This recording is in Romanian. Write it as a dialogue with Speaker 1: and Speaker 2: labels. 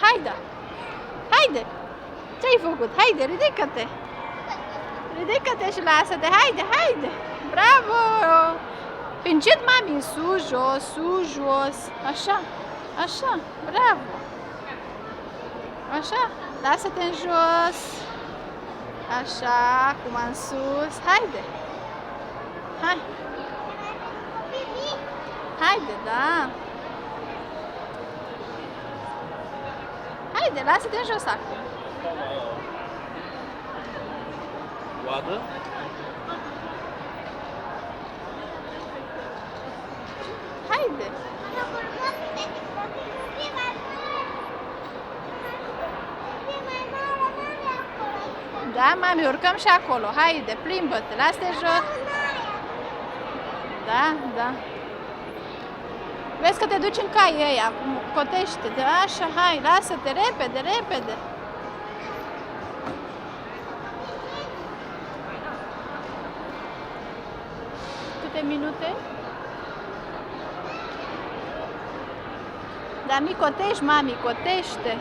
Speaker 1: Haide! Haide! Ce-ai făcut? Haide, ridică-te! Ridică-te și lasă-te! Haide, haide! Bravo! Pincet, mami, sus, jos, sus, jos. Așa, așa, bravo! Așa, lasă-te în jos. Așa, acum în sus. Haide! Hai! Haide, da! Haide, lasă-te în jos acum.
Speaker 2: Coadă?
Speaker 1: Haide! Da, mami, urcăm și acolo. Haide, plimbă-te, lasă-te jos. Da, da. Vezi că te duci în cai ăia, cotește-te, așa, hai, lasă-te, repede, repede. Câte minute? Da, mi cotești, mami, cotește.